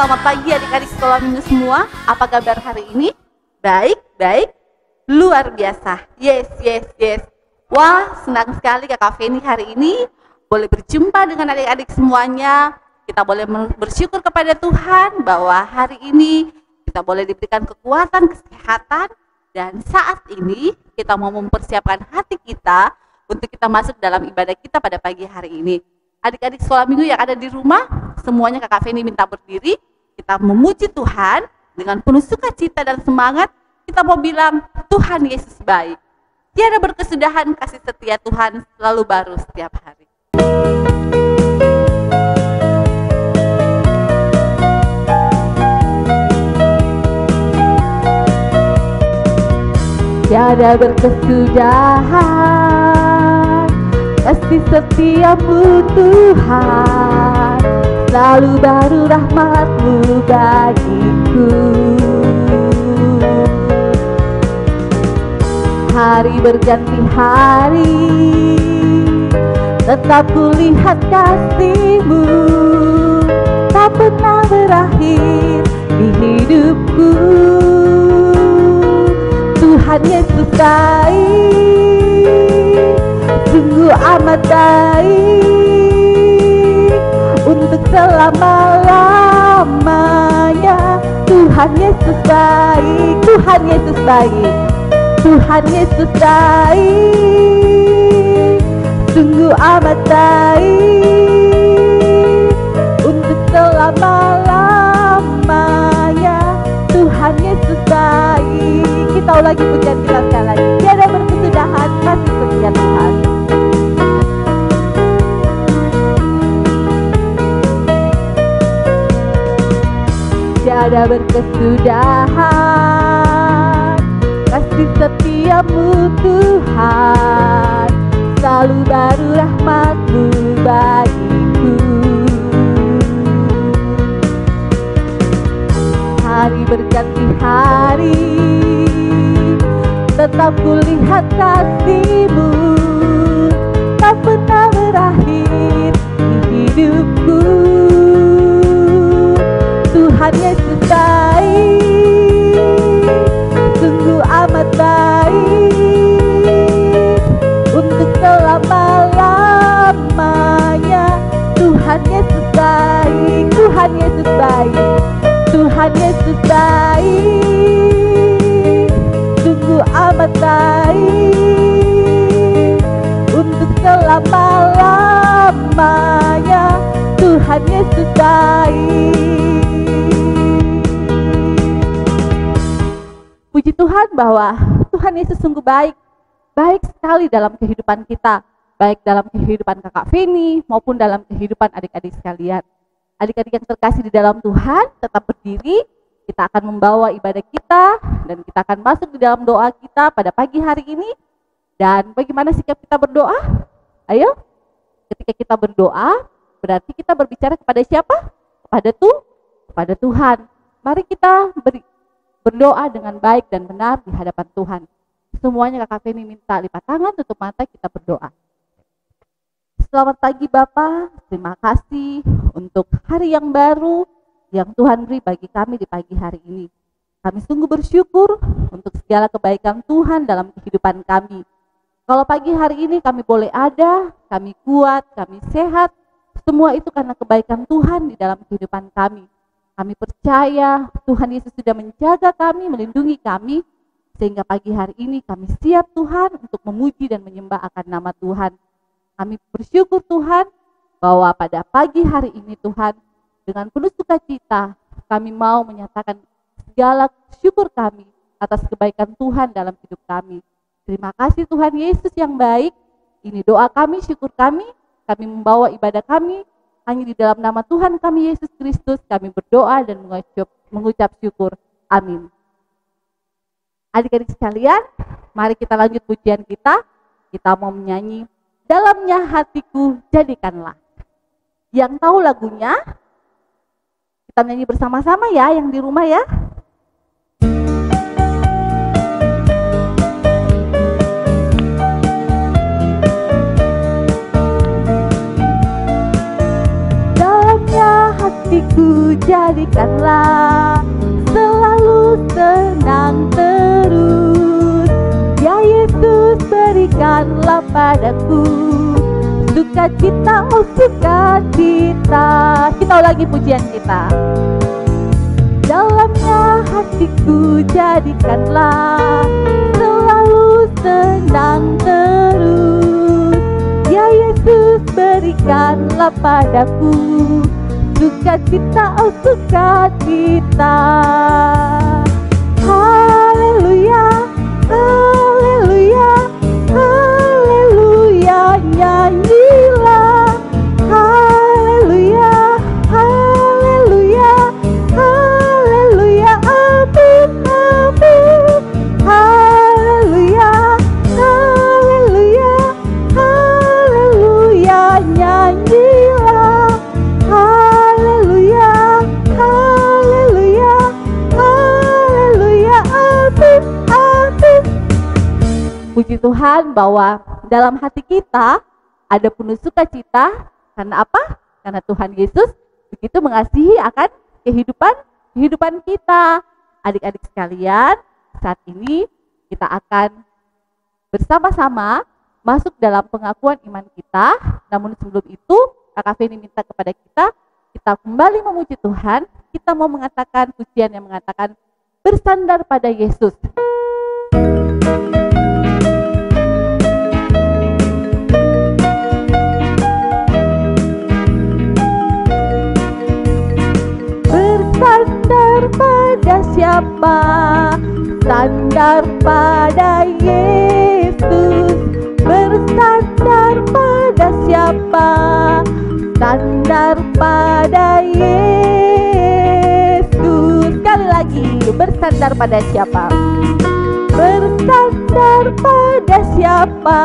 Selamat pagi adik-adik sekolah minggu semua. Apa kabar hari ini? Baik, luar biasa. Yes. Wah, senang sekali Kakak Feni hari ini boleh berjumpa dengan adik-adik semuanya. Kita boleh bersyukur kepada Tuhan bahwa hari ini kita boleh diberikan kekuatan, kesehatan, dan saat ini kita mau mempersiapkan hati kita untuk kita masuk dalam ibadah kita pada pagi hari ini. Adik-adik sekolah minggu yang ada di rumah, semuanya Kakak Feni minta berdiri. Kita memuji Tuhan dengan penuh sukacita dan semangat. Kita mau bilang, Tuhan Yesus baik. Tiada berkesudahan, kasih setia Tuhan selalu baru setiap hari. Tiada berkesudahan, kasih setiamu Tuhan, selalu baru rahmat-Mu bagiku. Hari berganti hari, tetap kulihat kasih-Mu, tak pernah berakhir di hidupku. Tuhan Yesus baik, sungguh amat baik, untuk selama-lamanya. Tuhan Yesus baik, Tuhan Yesus baik, Tuhan Yesus baik, sungguh amat baik, untuk selama-lamanya. Tuhan Yesus baik. Kita ulangi pujian kita sekali lagi. Tiada berkesudahan, kasih setia Tuhan. Tiada berkesudahan, kasih setiamu Tuhan, selalu baru rahmat-Mu bagiku. Hari berganti hari, tetap kulihat kasih-Mu, tak pernah berakhir di hidupku. Tuhan Yesus baik, sungguh amat baik, untuk selama-lamanya. Tuhan Yesus baik, Tuhan Yesus baik, Tuhan Yesus baik, sungguh amat baik, untuk selama-lamanya. Tuhan Yesus baik. Puji Tuhan bahwa Tuhan Yesus sungguh baik, baik sekali dalam kehidupan kita, baik dalam kehidupan Kakak Feni maupun dalam kehidupan adik-adik sekalian. Adik-adik yang terkasih di dalam Tuhan, tetap berdiri. Kita akan membawa ibadah kita dan kita akan masuk di dalam doa kita pada pagi hari ini. Dan bagaimana sikap kita berdoa? Ayo, ketika kita berdoa, berarti kita berbicara kepada siapa? Kepada Tuhan. Mari kita berdoa dengan baik dan benar di hadapan Tuhan. Semuanya Kakak Feni minta lipat tangan, tutup mata, kita berdoa. Selamat pagi Bapak, terima kasih untuk hari yang baru yang Tuhan beri bagi kami di pagi hari ini. Kami sungguh bersyukur untuk segala kebaikan Tuhan dalam kehidupan kami. Kalau pagi hari ini kami boleh ada, kami kuat, kami sehat, semua itu karena kebaikan Tuhan di dalam kehidupan kami. Kami percaya Tuhan Yesus sudah menjaga kami, melindungi kami, sehingga pagi hari ini kami siap Tuhan untuk memuji dan menyembah akan nama Tuhan. Kami bersyukur Tuhan bahwa pada pagi hari ini Tuhan, dengan penuh sukacita kami mau menyatakan segala syukur kami atas kebaikan Tuhan dalam hidup kami. Terima kasih Tuhan Yesus yang baik. Ini doa kami, syukur kami membawa ibadah kami hanya di dalam nama Tuhan kami Yesus Kristus. Kami berdoa dan mengucap syukur. Amin. Adik-adik sekalian, mari kita lanjut pujian kita. Kita mau menyanyi Dalamnya Hatiku Jadikanlah. Yang tahu lagunya, kita nyanyi bersama-sama ya, yang di rumah ya. hatiku jadikanlah selalu senang terus. Ya Yesus, berikanlah padaku sukacita, oh sukacita. Kita ulangi pujian kita. Dalamnya hatiku jadikanlah selalu senang terus. Ya Yesus, berikanlah padaku sukacita, oh sukacita. Haleluya, haleluya, haleluya, nyanyilah. Haleluya, haleluya, haleluya, amin, amin. Haleluya, haleluya, haleluya, nyanyilah. Haleluya, haleluya, haleluya, amin, amin. Puji Tuhan bahwa dalam hati kita ada penuh sukacita. Karena apa? Karena Tuhan Yesus begitu mengasihi akan kehidupan kita. Adik-adik sekalian, saat ini kita akan bersama-sama masuk dalam pengakuan iman kita. Namun sebelum itu, Kakak Feni minta kepada kita kembali memuji Tuhan. Kita mau mengatakan pujian yang mengatakan bersandar pada Yesus. Bersandar pada siapa? Sandar pada Yesus. Bersandar pada siapa? Sandar pada Yesus. Sekali lagi, bersandar pada siapa? Bersandar pada siapa?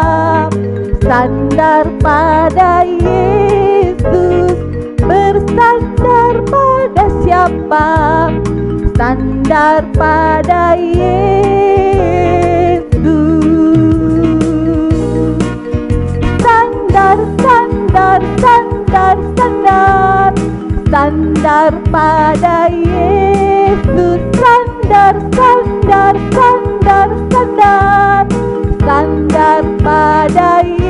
Sandar pada Yesus. Bersandar pada siapa? Sandar pada Yesus. Sandar, sandar, sandar, sandar. Sandar pada Yesus. Sandar, sandar, sandar, sandar. Sandar pada Yesus.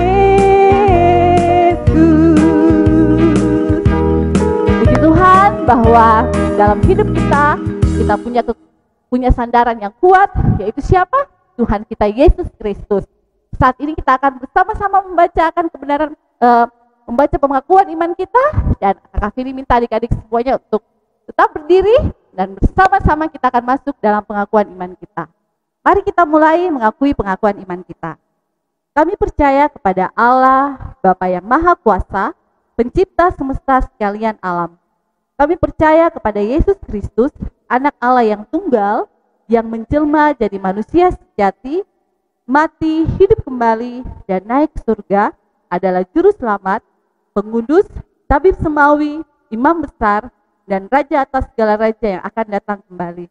Puji Tuhan bahwa dalam hidup kita punya sandaran yang kuat, yaitu siapa? Tuhan kita Yesus Kristus. Saat ini kita akan bersama-sama membacakan kebenaran, membaca pengakuan iman kita, dan Kakak Fini minta adik-adik semuanya untuk tetap berdiri dan bersama-sama kita akan masuk dalam pengakuan iman kita. Mari kita mulai mengakui pengakuan iman kita. Kami percaya kepada Allah, Bapa yang Maha Kuasa, Pencipta semesta sekalian alam. Kami percaya kepada Yesus Kristus, Anak Allah yang tunggal, yang menjelma jadi manusia sejati, mati, hidup kembali, dan naik ke surga, adalah Juru Selamat, Pengudus, Tabib Semawi, Imam Besar, dan Raja atas segala raja yang akan datang kembali.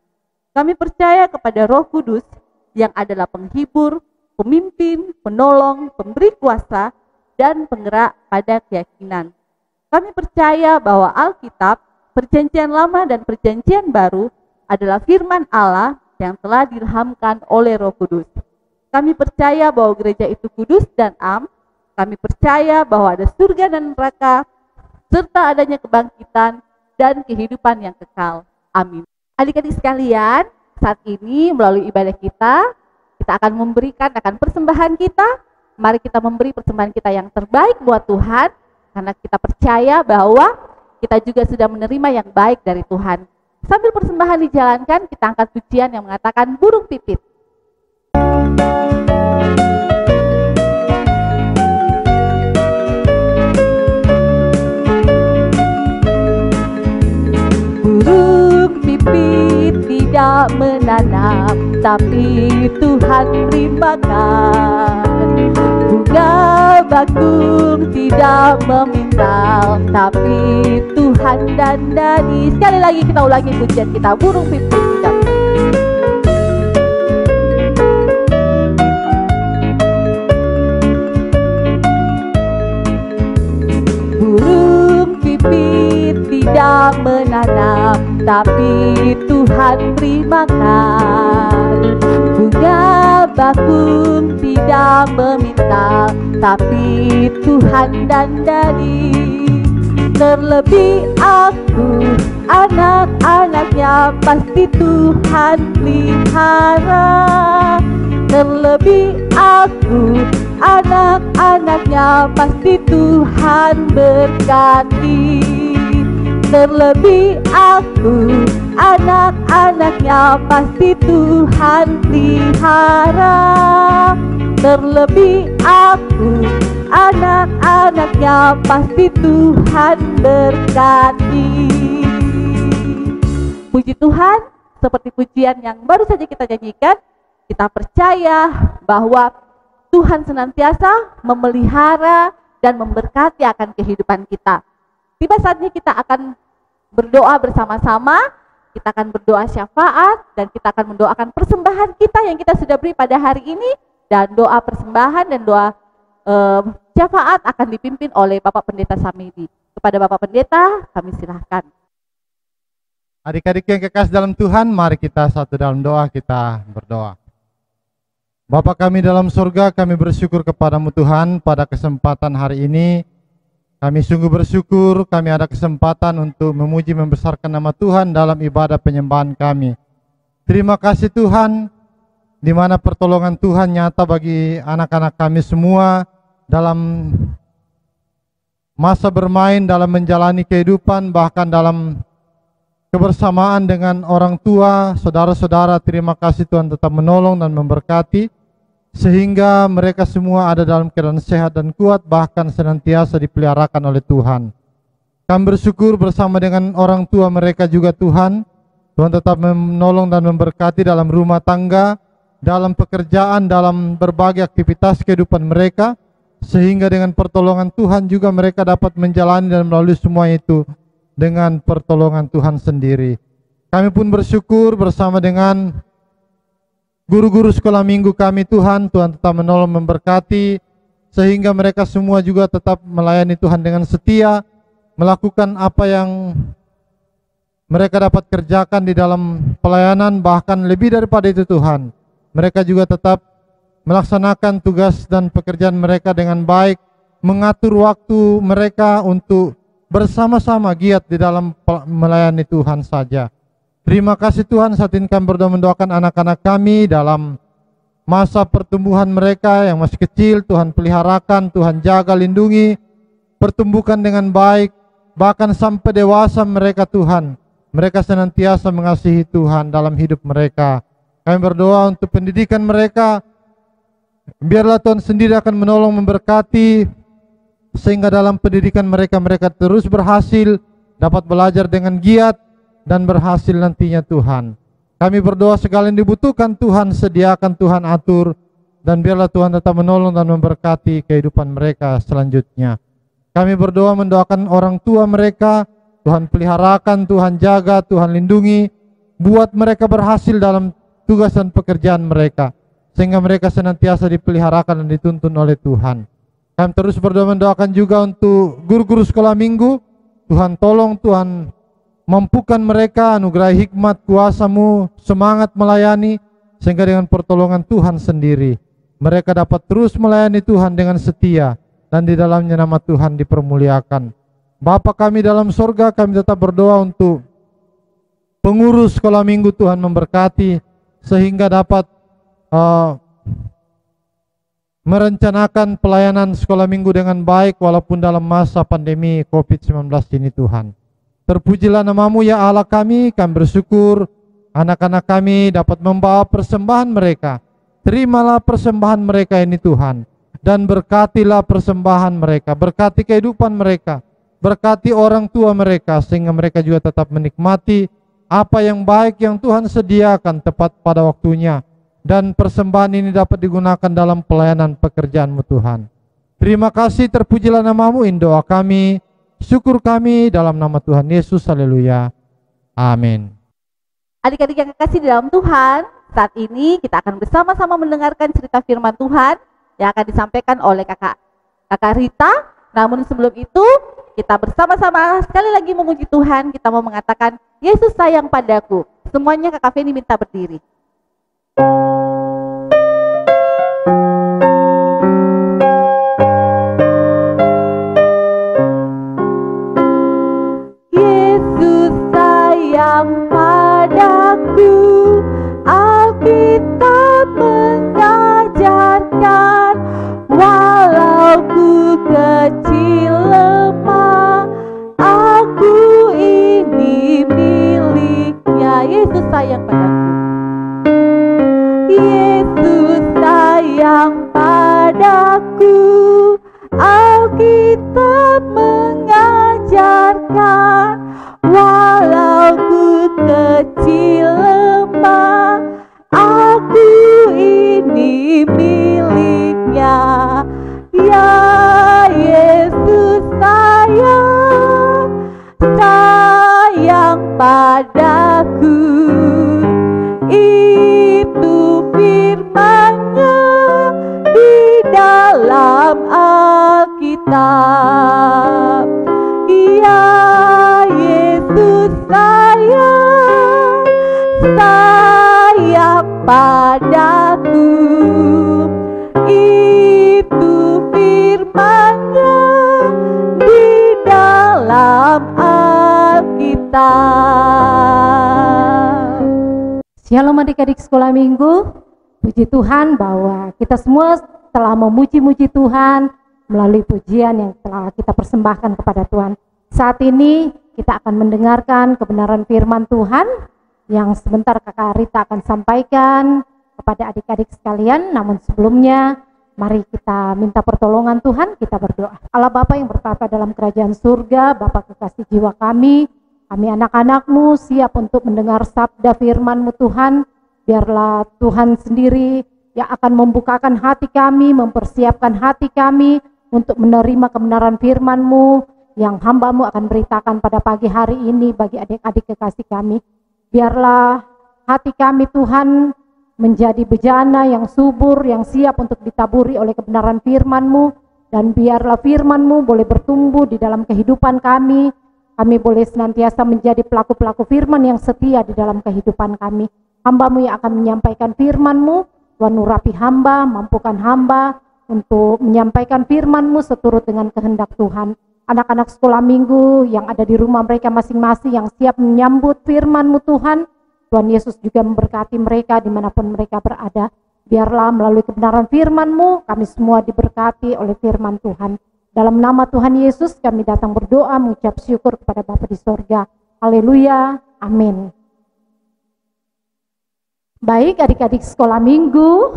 Kami percaya kepada Roh Kudus, yang adalah penghibur, pemimpin, penolong, pemberi kuasa, dan penggerak pada keyakinan. Kami percaya bahwa Alkitab, Perjanjian Lama dan Perjanjian Baru adalah firman Allah yang telah diilhamkan oleh Roh Kudus. Kami percaya bahwa gereja itu kudus dan am. Kami percaya bahwa ada surga dan neraka, serta adanya kebangkitan dan kehidupan yang kekal. Amin. Adik-adik sekalian, saat ini melalui ibadah kita akan memberikan persembahan kita. Mari kita memberi persembahan kita yang terbaik buat Tuhan, karena kita percaya bahwa kita juga sudah menerima yang baik dari Tuhan. Sambil persembahan dijalankan, kita angkat pujian yang mengatakan burung pipit. Burung pipit tidak menanam, tapi Tuhan beri makan. Bunga bakung tidak memintal, tapi Tuhan dandani. Sekali lagi kita ulangi pujian kita, burung pipit tidak. Burung pipit tidak yang menanam, tapi Tuhan terimakan. Bunga bakung tidak meminta, tapi Tuhan dandani. Terlebih aku, anak-anaknya pasti Tuhan pelihara. Terlebih aku, anak-anaknya pasti Tuhan berkati. Terlebih aku, anak-anaknya pasti Tuhan pelihara. Terlebih aku, anak-anaknya pasti Tuhan berkati. Puji Tuhan, seperti pujian yang baru saja kita nyanyikan, kita percaya bahwa Tuhan senantiasa memelihara dan memberkati akan kehidupan kita. Tiba saatnya kita akan berdoa bersama-sama, kita akan berdoa syafaat, dan kita akan mendoakan persembahan kita yang kita sudah beri pada hari ini, dan doa persembahan dan doa syafaat akan dipimpin oleh Bapak Pendeta Samedi. Kepada Bapak Pendeta, kami silahkan. Adik-adik yang kekasih dalam Tuhan, mari kita satu dalam doa, kita berdoa. Bapa kami dalam surga, kami bersyukur kepadamu Tuhan pada kesempatan hari ini. Kami sungguh bersyukur kami ada kesempatan untuk memuji membesarkan nama Tuhan dalam ibadah penyembahan kami. Terima kasih Tuhan, di mana pertolongan Tuhan nyata bagi anak-anak kami semua dalam masa bermain, dalam menjalani kehidupan, bahkan dalam kebersamaan dengan orang tua, saudara-saudara. Terima kasih Tuhan tetap menolong dan memberkati, sehingga mereka semua ada dalam keadaan sehat dan kuat, bahkan senantiasa dipeliharakan oleh Tuhan. Kami bersyukur bersama dengan orang tua mereka juga Tuhan. Tuhan tetap menolong dan memberkati dalam rumah tangga, dalam pekerjaan, dalam berbagai aktivitas kehidupan mereka, sehingga dengan pertolongan Tuhan juga mereka dapat menjalani dan melalui semua itu dengan pertolongan Tuhan sendiri. Kami pun bersyukur bersama dengan guru-guru sekolah minggu kami Tuhan. Tuhan tetap menolong memberkati, sehingga mereka semua juga tetap melayani Tuhan dengan setia, melakukan apa yang mereka dapat kerjakan di dalam pelayanan, bahkan lebih daripada itu Tuhan. Mereka juga tetap melaksanakan tugas dan pekerjaan mereka dengan baik, mengatur waktu mereka untuk bersama-sama giat di dalam melayani Tuhan saja. Terima kasih Tuhan, saat ini kami berdoa mendoakan anak-anak kami dalam masa pertumbuhan mereka yang masih kecil. Tuhan peliharakan, Tuhan jaga, lindungi, pertumbuhkan dengan baik, bahkan sampai dewasa mereka Tuhan. Mereka senantiasa mengasihi Tuhan dalam hidup mereka. Kami berdoa untuk pendidikan mereka, biarlah Tuhan sendiri akan menolong memberkati, sehingga dalam pendidikan mereka, mereka terus berhasil, dapat belajar dengan giat, dan berhasil nantinya Tuhan. Kami berdoa segala yang dibutuhkan Tuhan sediakan, Tuhan atur, dan biarlah Tuhan tetap menolong dan memberkati kehidupan mereka selanjutnya. Kami berdoa mendoakan orang tua mereka, Tuhan peliharakan, Tuhan jaga, Tuhan lindungi, buat mereka berhasil dalam tugas dan pekerjaan mereka, sehingga mereka senantiasa dipeliharakan dan dituntun oleh Tuhan. Kami terus berdoa mendoakan juga untuk guru-guru sekolah minggu. Tuhan tolong, Tuhan mampukan mereka, anugerahi hikmat kuasa-Mu, semangat melayani, sehingga dengan pertolongan Tuhan sendiri mereka dapat terus melayani Tuhan dengan setia, dan di dalamnya nama Tuhan dipermuliakan. Bapa kami dalam sorga, kami tetap berdoa untuk pengurus sekolah minggu. Tuhan memberkati, sehingga dapat merencanakan pelayanan sekolah minggu dengan baik walaupun dalam masa pandemi COVID-19 ini Tuhan. Terpujilah nama-Mu ya Allah kami bersyukur anak-anak kami dapat membawa persembahan mereka. Terimalah persembahan mereka ini Tuhan, dan berkatilah persembahan mereka, berkati kehidupan mereka, berkati orang tua mereka, sehingga mereka juga tetap menikmati apa yang baik yang Tuhan sediakan tepat pada waktunya, dan persembahan ini dapat digunakan dalam pelayanan pekerjaan-Mu Tuhan. Terima kasih, terpujilah nama-Mu, in doa kami, syukur kami dalam nama Tuhan Yesus, haleluya, amin. Adik-adik yang kekasih di dalam Tuhan, saat ini kita akan bersama-sama mendengarkan cerita firman Tuhan yang akan disampaikan oleh kakak Rita. Namun sebelum itu, kita bersama-sama sekali lagi memuji Tuhan. Kita mau mengatakan, Yesus sayang padaku. Semuanya Kakak Feni minta berdiri. Yesus sayang padaku, Alkitab mengajarkan, walau ku kecil lemah, aku ini miliknya. Yesus sayang padaku. Yesus sayang padaku, Alkitab mengajarkan, walau ku kecil lemah, aku ini miliknya. Ya Yesus sayang padaku, itu firman-Nya di dalam Alkitab. Ya Yesus sayang padaku, itu firman-Nya di dalam Alkitab. Shalom adik-adik sekolah minggu. Puji Tuhan bahwa kita semua telah memuji-muji Tuhan melalui pujian yang telah kita persembahkan kepada Tuhan. Saat ini kita akan mendengarkan kebenaran firman Tuhan yang sebentar Kakak Rita akan sampaikan kepada adik-adik sekalian. Namun sebelumnya, mari kita minta pertolongan Tuhan, kita berdoa. Allah Bapa yang bertata dalam kerajaan surga, Bapa kekasih jiwa kami anak-anak-Mu siap untuk mendengar sabda firman-Mu Tuhan. Biarlah Tuhan sendiri yang akan membukakan hati kami, mempersiapkan hati kami untuk menerima kebenaran firman-Mu yang hamba-Mu akan beritakan pada pagi hari ini bagi adik-adik kekasih kami. Biarlah hati kami Tuhan menjadi bejana yang subur, yang siap untuk ditaburi oleh kebenaran firman-Mu, dan biarlah firman-Mu boleh bertumbuh di dalam kehidupan kami. Kami boleh senantiasa menjadi pelaku-pelaku firman yang setia di dalam kehidupan kami. Hamba-Mu yang akan menyampaikan firman-Mu, Tuhan urapi hamba, mampukan hamba untuk menyampaikan firman-Mu seturut dengan kehendak Tuhan. Anak-anak sekolah minggu yang ada di rumah mereka masing-masing yang siap menyambut firman-Mu Tuhan, Tuhan Yesus juga memberkati mereka dimanapun mereka berada. Biarlah melalui kebenaran firman-Mu kami semua diberkati oleh firman Tuhan. Dalam nama Tuhan Yesus kami datang berdoa mengucap syukur kepada Bapa di sorga. Haleluya, amin. Baik adik-adik sekolah minggu,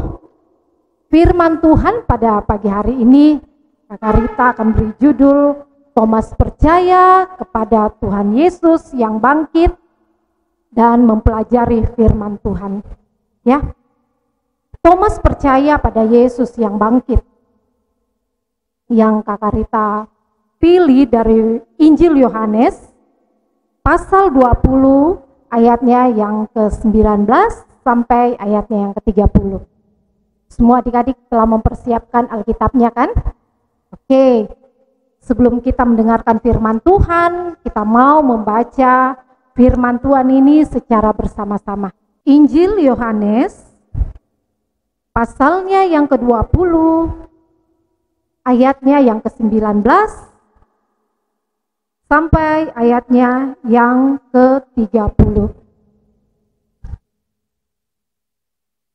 firman Tuhan pada pagi hari ini Kakak Rita akan beri judul Thomas percaya kepada Tuhan Yesus yang bangkit dan mempelajari firman Tuhan. Ya, Thomas percaya pada Yesus yang bangkit. Yang Kakak Rita pilih dari Injil Yohanes pasal 20 ayatnya yang ke-19 sampai ayatnya yang ke-30. Semua adik-adik telah mempersiapkan Alkitabnya kan? Oke, sebelum kita mendengarkan firman Tuhan, kita mau membaca firman Tuhan ini secara bersama-sama. Injil Yohanes pasalnya yang ke-20 ayatnya yang ke-19 sampai ayatnya yang ke-30.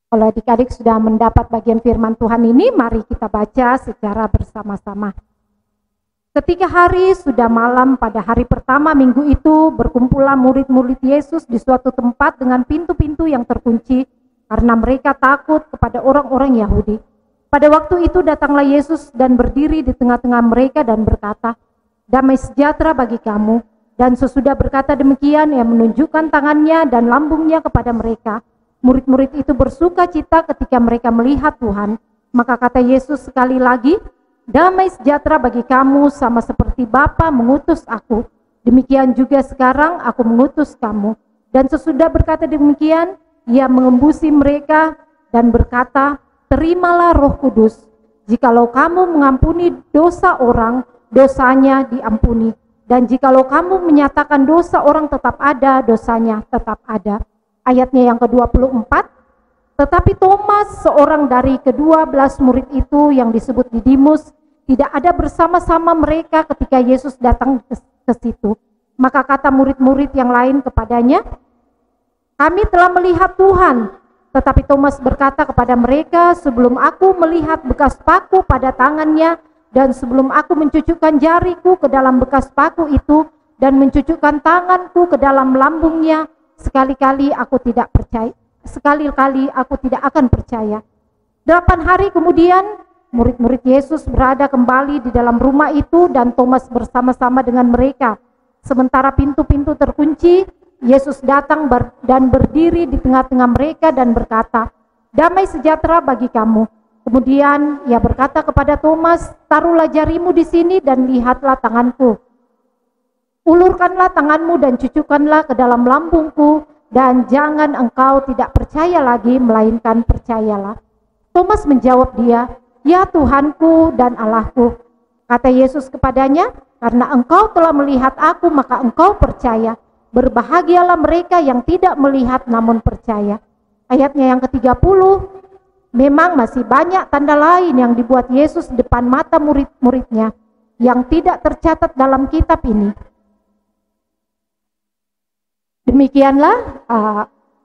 Kalau adik-adik sudah mendapat bagian firman Tuhan ini, mari kita baca secara bersama-sama. Ketika hari sudah malam pada hari pertama minggu itu, berkumpullah murid-murid Yesus di suatu tempat dengan pintu-pintu yang terkunci, karena mereka takut kepada orang-orang Yahudi. Pada waktu itu datanglah Yesus dan berdiri di tengah-tengah mereka dan berkata, "Damai sejahtera bagi kamu." Dan sesudah berkata demikian, ia menunjukkan tangannya dan lambungnya kepada mereka. Murid-murid itu bersuka cita ketika mereka melihat Tuhan. Maka kata Yesus sekali lagi, "Damai sejahtera bagi kamu, sama seperti Bapa mengutus aku. Demikian juga sekarang aku mengutus kamu." Dan sesudah berkata demikian, ia mengembusi mereka dan berkata, "Terimalah Roh Kudus. Jikalau kamu mengampuni dosa orang, dosanya diampuni. Dan jikalau kamu menyatakan dosa orang tetap ada, dosanya tetap ada. Ayatnya yang ke-24, tetapi Thomas, seorang dari ke-12 murid itu yang disebut Didimus, tidak ada bersama-sama mereka ketika Yesus datang ke situ. Maka kata murid-murid yang lain kepadanya, kami telah melihat Tuhan. Tetapi Thomas berkata kepada mereka, sebelum aku melihat bekas paku pada tangannya, dan sebelum aku mencucukkan jariku ke dalam bekas paku itu, dan mencucukkan tanganku ke dalam lambungnya, sekali-kali aku tidak akan percaya. 8 hari kemudian, murid-murid Yesus berada kembali di dalam rumah itu, dan Thomas bersama-sama dengan mereka. Sementara pintu-pintu terkunci, Yesus datang dan berdiri di tengah-tengah mereka dan berkata, damai sejahtera bagi kamu. Kemudian ia berkata kepada Thomas, taruhlah jarimu di sini dan lihatlah tanganku. Ulurkanlah tanganmu dan cucukkanlah ke dalam lambungku, dan jangan engkau tidak percaya lagi, melainkan percayalah. Thomas menjawab dia, ya Tuhanku dan Allahku. Kata Yesus kepadanya, karena engkau telah melihat aku, maka engkau percaya. Berbahagialah mereka yang tidak melihat namun percaya. Ayatnya yang ke-30, memang masih banyak tanda lain yang dibuat Yesus di depan mata murid-muridnya yang tidak tercatat dalam kitab ini. Demikianlah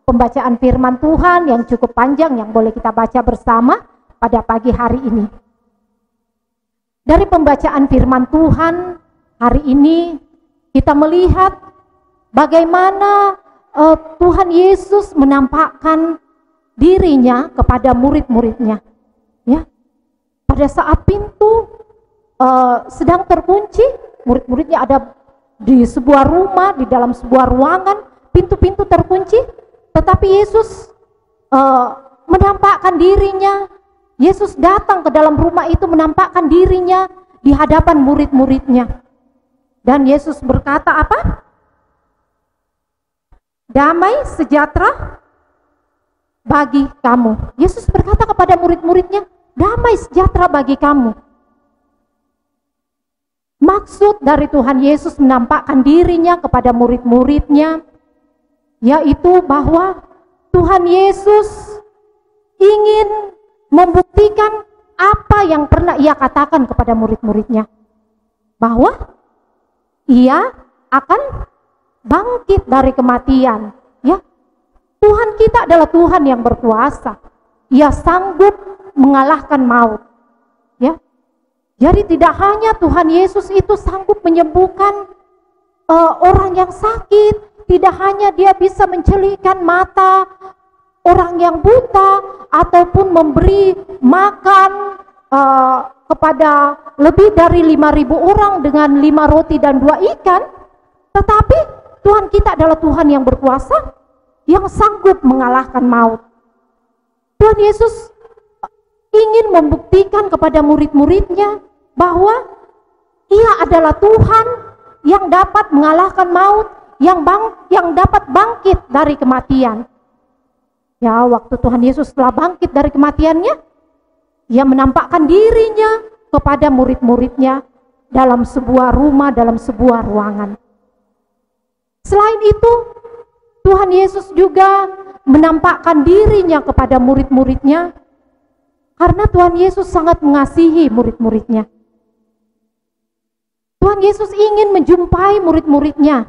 pembacaan firman Tuhan yang cukup panjang yang boleh kita baca bersama pada pagi hari ini. Dari pembacaan firman Tuhan hari ini kita melihat bagaimana Tuhan Yesus menampakkan dirinya kepada murid-muridnya. Ya, pada saat pintu sedang terkunci, murid-muridnya ada di sebuah rumah, di dalam sebuah ruangan, pintu-pintu terkunci, tetapi Yesus menampakkan dirinya. Yesus datang ke dalam rumah itu menampakkan dirinya di hadapan murid-muridnya. Dan Yesus berkata apa? Damai sejahtera bagi kamu. Yesus berkata kepada murid-muridnya, damai sejahtera bagi kamu. Maksud dari Tuhan Yesus menampakkan dirinya kepada murid-muridnya, yaitu bahwa Tuhan Yesus ingin membuktikan apa yang pernah ia katakan kepada murid-muridnya, bahwa ia akan bangkit dari kematian. Ya, Tuhan kita adalah Tuhan yang berkuasa. Ia sanggup mengalahkan maut. Ya, jadi tidak hanya Tuhan Yesus itu sanggup menyembuhkan orang yang sakit, tidak hanya dia bisa mencelikkan mata orang yang buta, ataupun memberi makan kepada lebih dari 5.000 orang dengan 5 roti dan 2 ikan, tetapi Tuhan kita adalah Tuhan yang berkuasa, yang sanggup mengalahkan maut. Tuhan Yesus ingin membuktikan kepada murid-muridnya bahwa ia adalah Tuhan yang dapat mengalahkan maut, yang dapat bangkit dari kematian. Ya, waktu Tuhan Yesus telah bangkit dari kematiannya, ia menampakkan dirinya kepada murid-muridnya dalam sebuah rumah, dalam sebuah ruangan. Selain itu, Tuhan Yesus juga menampakkan dirinya kepada murid-muridnya karena Tuhan Yesus sangat mengasihi murid-muridnya. Tuhan Yesus ingin menjumpai murid-muridnya.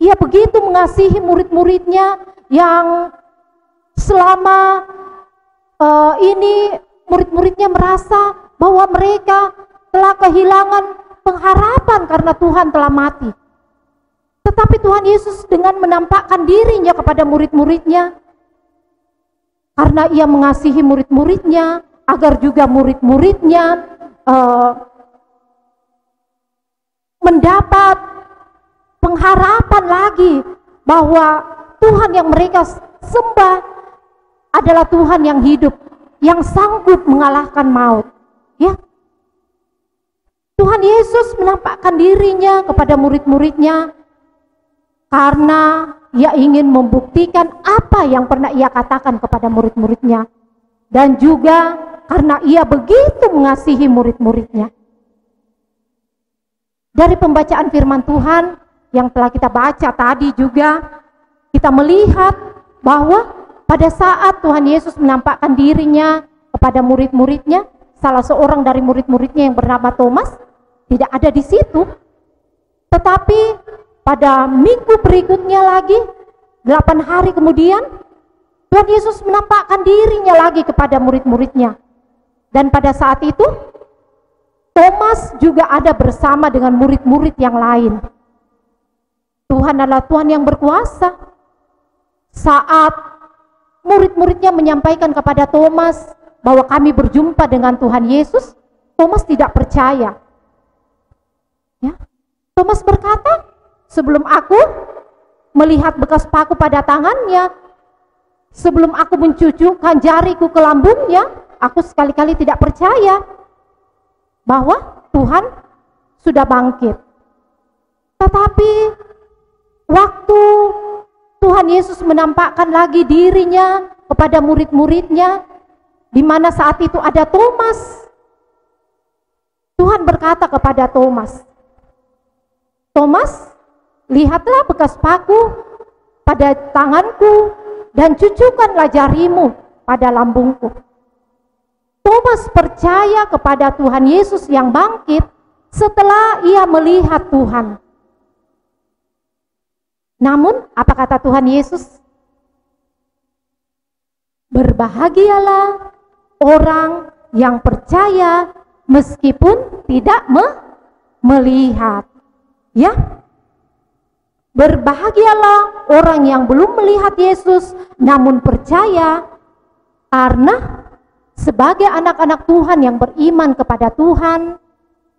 Ia begitu mengasihi murid-muridnya yang selama ini murid-muridnya merasa bahwa mereka telah kehilangan pengharapan karena Tuhan telah mati. Tetapi Tuhan Yesus dengan menampakkan dirinya kepada murid-muridnya, karena ia mengasihi murid-muridnya, agar juga murid-muridnya mendapat pengharapan lagi bahwa Tuhan yang mereka sembah adalah Tuhan yang hidup, yang sanggup mengalahkan maut. Ya, Tuhan Yesus menampakkan dirinya kepada murid-muridnya karena ia ingin membuktikan apa yang pernah ia katakan kepada murid-muridnya, dan juga karena ia begitu mengasihi murid-muridnya. Dari pembacaan firman Tuhan yang telah kita baca tadi juga, kita melihat bahwa pada saat Tuhan Yesus menampakkan dirinya kepada murid-muridnya, salah seorang dari murid-muridnya yang bernama Thomas tidak ada di situ. Tetapi pada minggu berikutnya lagi, 8 hari kemudian, Tuhan Yesus menampakkan dirinya lagi kepada murid-muridnya. Dan pada saat itu, Thomas juga ada bersama dengan murid-murid yang lain. Tuhan adalah Tuhan yang berkuasa. Saat murid-muridnya menyampaikan kepada Thomas bahwa kami berjumpa dengan Tuhan Yesus, Thomas tidak percaya. Ya. Thomas berkata, sebelum aku melihat bekas paku pada tangannya, sebelum aku mencucukkan jariku ke lambungnya, aku sekali-kali tidak percaya bahwa Tuhan sudah bangkit. Tetapi waktu Tuhan Yesus menampakkan lagi dirinya kepada murid-muridnya, di mana saat itu ada Thomas, Tuhan berkata kepada Thomas, Thomas, lihatlah bekas paku pada tanganku dan cucukkanlah jarimu pada lambungku. Thomas percaya kepada Tuhan Yesus yang bangkit setelah ia melihat Tuhan. Namun, apa kata Tuhan Yesus? Berbahagialah orang yang percaya meskipun tidak melihat. Ya, berbahagialah orang yang belum melihat Yesus namun percaya, karena sebagai anak-anak Tuhan yang beriman kepada Tuhan,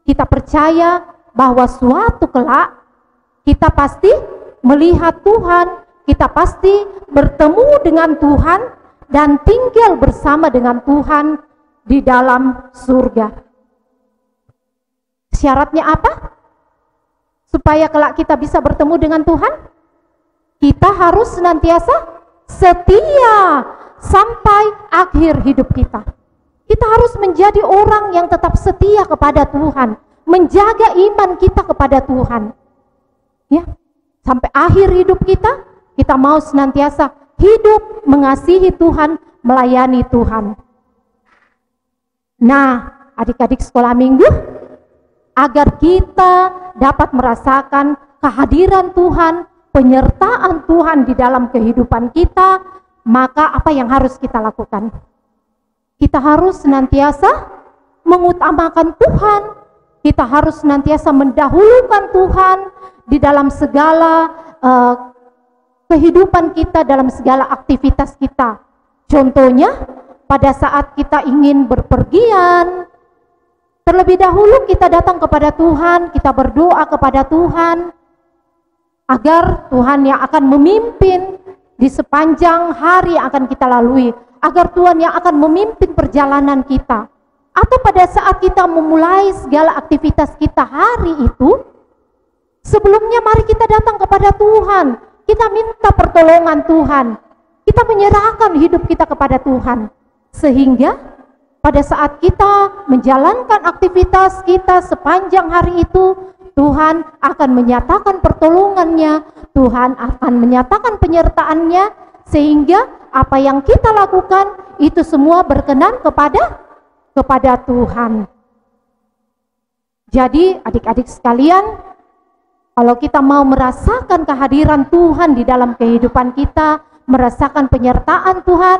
kita percaya bahwa suatu kelak kita pasti melihat Tuhan, kita pasti bertemu dengan Tuhan dan tinggal bersama dengan Tuhan di dalam surga. Syaratnya apa? Supaya kelak kita bisa bertemu dengan Tuhan, kita harus senantiasa setia sampai akhir hidup kita. Kita harus menjadi orang yang tetap setia kepada Tuhan, menjaga iman kita kepada Tuhan. Ya, sampai akhir hidup kita, kita mau senantiasa hidup mengasihi Tuhan, melayani Tuhan. Nah, adik-adik sekolah minggu, agar kita dapat merasakan kehadiran Tuhan, penyertaan Tuhan di dalam kehidupan kita, maka apa yang harus kita lakukan? Kita harus senantiasa mengutamakan Tuhan, kita harus senantiasa mendahulukan Tuhan di dalam segala kehidupan kita, dalam segala aktivitas kita. Contohnya, pada saat kita ingin berpergian, terlebih dahulu kita datang kepada Tuhan, kita berdoa kepada Tuhan agar Tuhan yang akan memimpin di sepanjang hari yang akan kita lalui, agar Tuhan yang akan memimpin perjalanan kita. Atau pada saat kita memulai segala aktivitas kita hari itu, sebelumnya mari kita datang kepada Tuhan, kita minta pertolongan Tuhan, kita menyerahkan hidup kita kepada Tuhan, sehingga pada saat kita menjalankan aktivitas kita sepanjang hari itu, Tuhan akan menyatakan pertolongannya, Tuhan akan menyatakan penyertaannya, sehingga apa yang kita lakukan itu semua berkenan kepada Tuhan. Jadi adik-adik sekalian, kalau kita mau merasakan kehadiran Tuhan di dalam kehidupan kita, merasakan penyertaan Tuhan,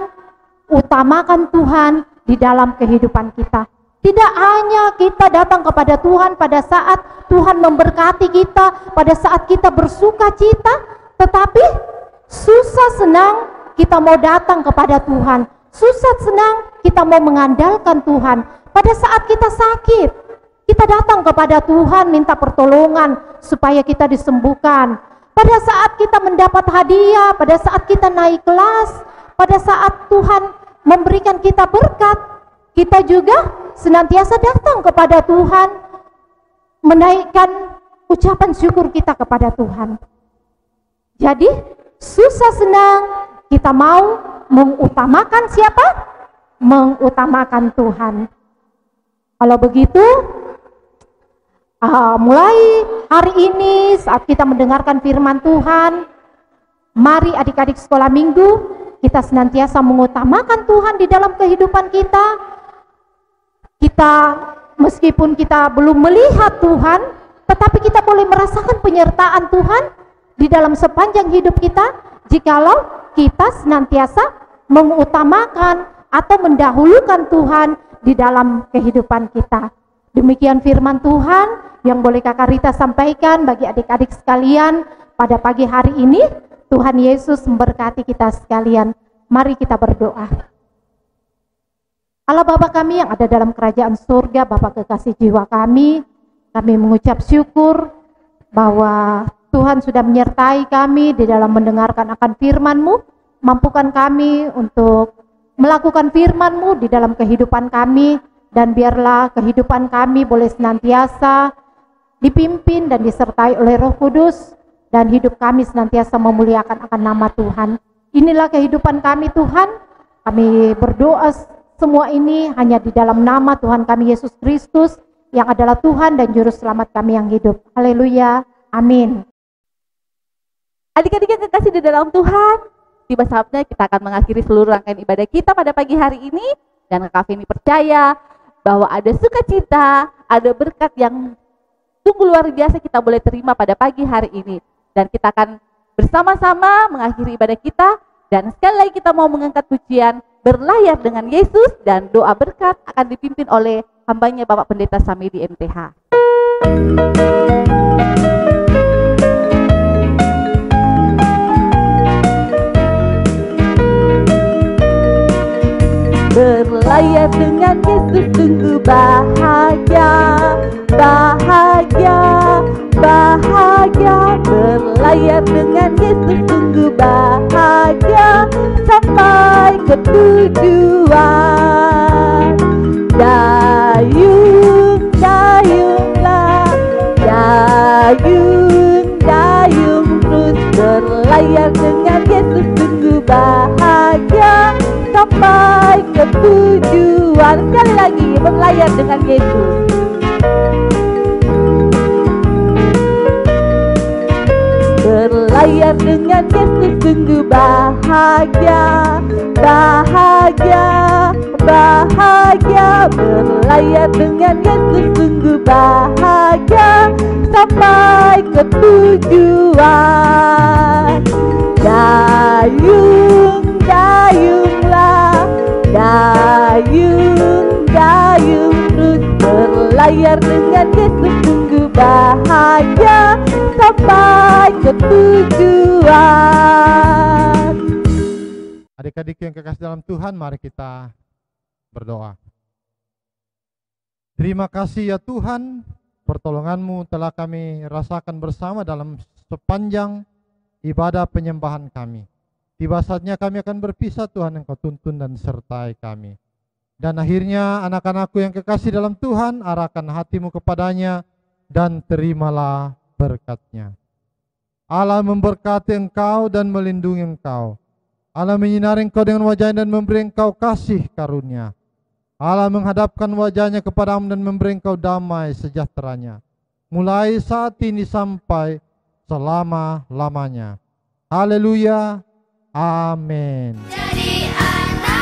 utamakan Tuhan di dalam kehidupan kita. Tidak hanya kita datang kepada Tuhan pada saat Tuhan memberkati kita, pada saat kita bersuka cita, tetapi susah senang kita mau datang kepada Tuhan, susah senang kita mau mengandalkan Tuhan. Pada saat kita sakit, kita datang kepada Tuhan minta pertolongan supaya kita disembuhkan. Pada saat kita mendapat hadiah, pada saat kita naik kelas, pada saat Tuhan memberikan kita berkat, kita juga senantiasa datang kepada Tuhan, menaikkan ucapan syukur kita kepada Tuhan. Jadi susah senang kita mau mengutamakan siapa? Mengutamakan Tuhan. Kalau begitu, mulai hari ini saat kita mendengarkan firman Tuhan, mari adik-adik sekolah minggu kita senantiasa mengutamakan Tuhan di dalam kehidupan kita. Kita meskipun kita belum melihat Tuhan, tetapi kita boleh merasakan penyertaan Tuhan di dalam sepanjang hidup kita jikalau kita senantiasa mengutamakan atau mendahulukan Tuhan di dalam kehidupan kita. Demikian firman Tuhan yang boleh Kakak Rita sampaikan bagi adik-adik sekalian pada pagi hari ini. Tuhan Yesus memberkati kita sekalian. Mari kita berdoa. Allah Bapa kami yang ada dalam kerajaan surga, Bapa kekasih jiwa kami mengucap syukur bahwa Tuhan sudah menyertai kami di dalam mendengarkan akan firman-Mu. Mampukan kami untuk melakukan firman-Mu di dalam kehidupan kami, dan biarlah kehidupan kami boleh senantiasa dipimpin dan disertai oleh Roh Kudus, dan hidup kami senantiasa memuliakan akan nama Tuhan. Inilah kehidupan kami Tuhan. Kami berdoa semua ini hanya di dalam nama Tuhan kami Yesus Kristus yang adalah Tuhan dan Juru Selamat kami yang hidup. Haleluya. Amin. Adik-adik yang kekasih di dalam Tuhan, tiba saatnya kita akan mengakhiri seluruh rangkaian ibadah kita pada pagi hari ini. Dan Kak Feni percaya bahwa ada sukacita, ada berkat yang sungguh luar biasa kita boleh terima pada pagi hari ini. Dan kita akan bersama-sama mengakhiri ibadah kita. Dan sekali lagi kita mau mengangkat pujian Berlayar dengan Yesus, dan doa berkat akan dipimpin oleh hambanya Bapak Pendeta Samedi MTH. Berlayar dengan Yesus sungguh bahagia, bahagia, bahagia. Berlayar dengan Yesus sungguh bahagia, sampai ke tujuan. Dayung, dayunglah, dayung, dayung, terus berlayar dengan Yesus sungguh bahagia, sampai ke tujuan. Sekali lagi, berlayar dengan Yesus. Berlayar dengan Yesus sungguh bahagia, bahagia, bahagia. Berlayar dengan Yesus sungguh bahagia, sampai ke tujuan. Dayung, dayunglah, dayung, dayung, terus berlayar dengan Yesus sungguh bahagia, sampai ke tujuan. Adik-adik yang kekasih dalam Tuhan, mari kita berdoa. Terima kasih ya Tuhan, pertolongan-Mu telah kami rasakan bersama dalam sepanjang ibadah penyembahan kami. Tiba saatnya kami akan berpisah Tuhan, Engkau tuntun dan sertai kami. Dan akhirnya anak-anakku yang kekasih dalam Tuhan, arahkan hatimu kepadanya dan terimalah berkat-Nya. Allah memberkati engkau dan melindungi engkau. Allah menyinari engkau dengan wajah-Nya dan memberi engkau kasih karunia. Allah menghadapkan wajah-Nya kepadamu dan memberi engkau damai sejahtera-Nya, mulai saat ini sampai selama-lamanya. Haleluya. Amin. Jadi anak